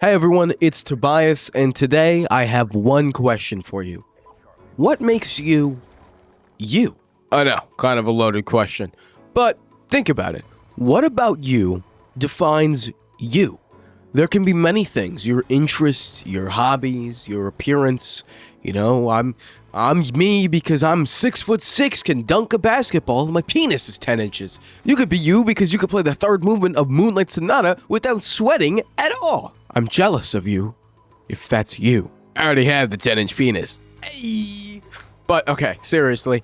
Hey everyone, it's Tobias, and today I have one question for you. What makes you you? I know, kind of a loaded question, but think about it. What about you defines you? There can be many things, your interests, your hobbies, your appearance. I'm me because I'm 6'6", can dunk a basketball, and my penis is 10 inches. You could be you because you could play the third movement of Moonlight Sonata without sweating at all. I'm jealous of you, if that's you. I already have the 10-inch penis. Hey. But okay, seriously,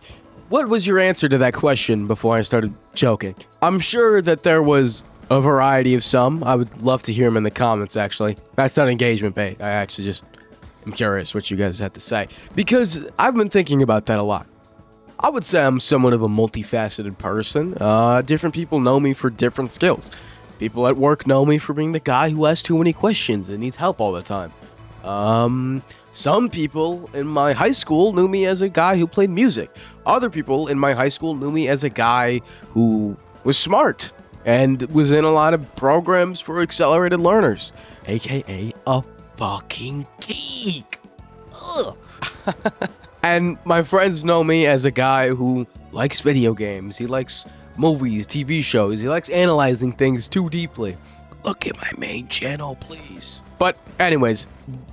what was your answer to that question before I started joking? I'm sure that there was a variety of some. I would love to hear them in the comments, actually. That's not engagement bait. I'm curious what you guys have to say. Because I've been thinking about that a lot. I would say I'm somewhat of a multifaceted person. Different people know me for different skills. People at work know me for being the guy who asks too many questions and needs help all the time. Some people in my high school knew me as a guy who played music. Other people in my high school knew me as a guy who was smart and was in a lot of programs for accelerated learners, aka a fucking geek. Ugh. And my friends know me as a guy who likes video games. He likes movies, TV shows. He likes analyzing things too deeply. Look at my main channel, please. But anyways,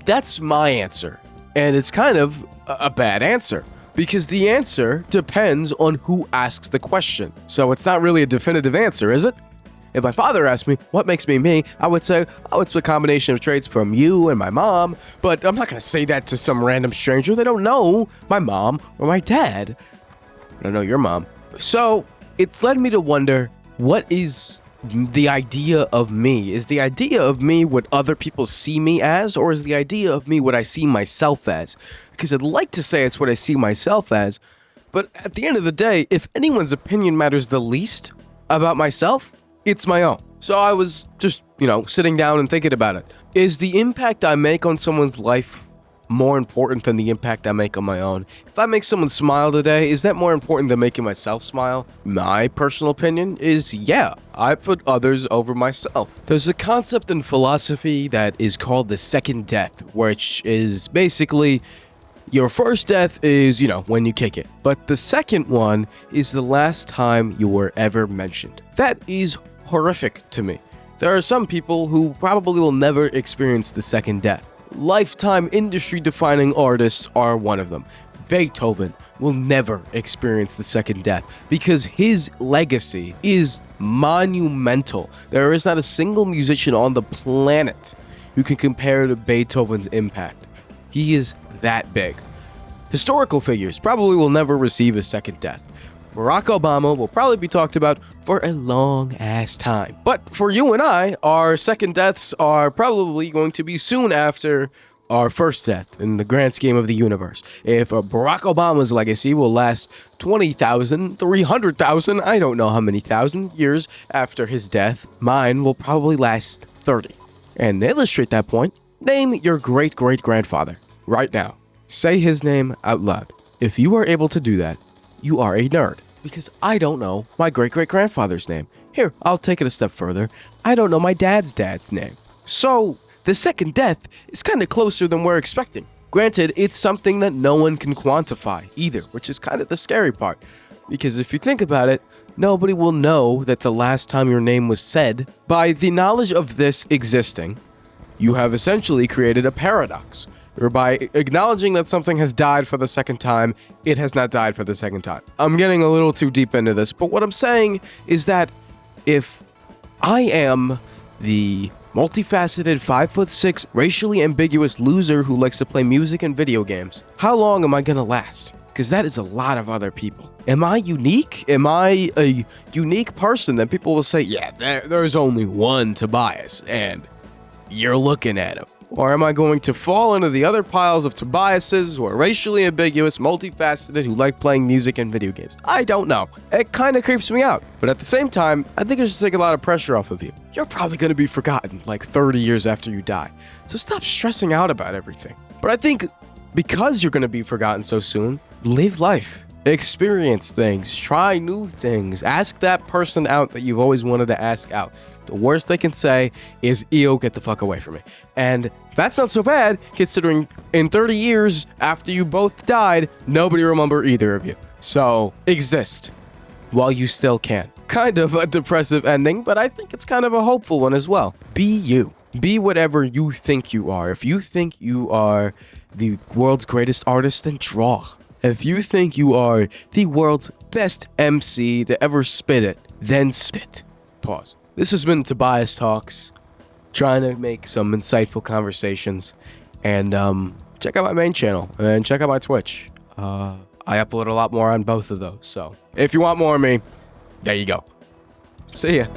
that's my answer. And it's kind of a bad answer, because the answer depends on who asks the question. So it's not really a definitive answer, is it? If my father asked me, what makes me me, I would say, oh, it's a combination of traits from you and my mom. But I'm not going to say that to some random stranger. They don't know my mom or my dad. I don't know your mom. So it's led me to wonder, what is the idea of me? Is the idea of me what other people see me as, or is the idea of me what I see myself as? Because I'd like to say it's what I see myself as, but at the end of the day, if anyone's opinion matters the least about myself, it's my own. So I was just, sitting down and thinking about it. Is the impact I make on someone's life more important than the impact I make on my own? If I make someone smile today, is that more important than making myself smile? My personal opinion is, yeah, I put others over myself. There's a concept in philosophy that is called the second death, which is basically your first death is, when you kick it. But the second one is the last time you were ever mentioned. That is horrific to me. There are some people who probably will never experience the second death. Lifetime industry-defining artists are one of them. Beethoven will never experience the second death because his legacy is monumental. There is not a single musician on the planet who can compare to Beethoven's impact. He is that big. Historical figures probably will never receive a second death. Barack Obama will probably be talked about for a long ass time. But for you and I, our second deaths are probably going to be soon after our first death in the grand scheme of the universe. If Barack Obama's legacy will last 20,000, 300,000, I don't know how many thousand years after his death, mine will probably last 30. And to illustrate that point, name your great-great-grandfather right now. Say his name out loud. If you are able to do that, you are a nerd, because I don't know my great-great-grandfather's name. Here, I'll take it a step further. I don't know my dad's name. So, the second death is kind of closer than we're expecting. Granted, it's something that no one can quantify either, which is kind of the scary part. Because if you think about it, nobody will know that the last time your name was said. By the knowledge of this existing, you have essentially created a paradox, whereby acknowledging that something has died for the second time, it has not died for the second time. I'm getting a little too deep into this, but what I'm saying is that if I am the multifaceted 5'6", racially ambiguous loser who likes to play music and video games, how long am I gonna last? Because that is a lot of other people. Am I unique? Am I a unique person that people will say, yeah, there's only one Tobias, and you're looking at him? Or am I going to fall into the other piles of Tobiases who are racially ambiguous, multifaceted, who like playing music and video games? I don't know. It kind of creeps me out. But at the same time, I think it should take a lot of pressure off of you. You're probably going to be forgotten like 30 years after you die. So stop stressing out about everything. But I think because you're going to be forgotten so soon, live life. Experience things, try new things, ask that person out that you've always wanted to ask out. The worst they can say is, ew, get the fuck away from me. And that's not so bad, considering in 30 years after you both died, nobody remember either of you. So, exist while you still can. Kind of a depressive ending, but I think it's kind of a hopeful one as well. Be you. Be whatever you think you are. If you think you are the world's greatest artist, then draw. If you think you are the world's best MC to ever spit it, then spit. Pause. This has been Tobias Talks, trying to make some insightful conversations. And check out my main channel and check out my Twitch. I upload a lot more on both of those. So if you want more of me, there you go. See ya.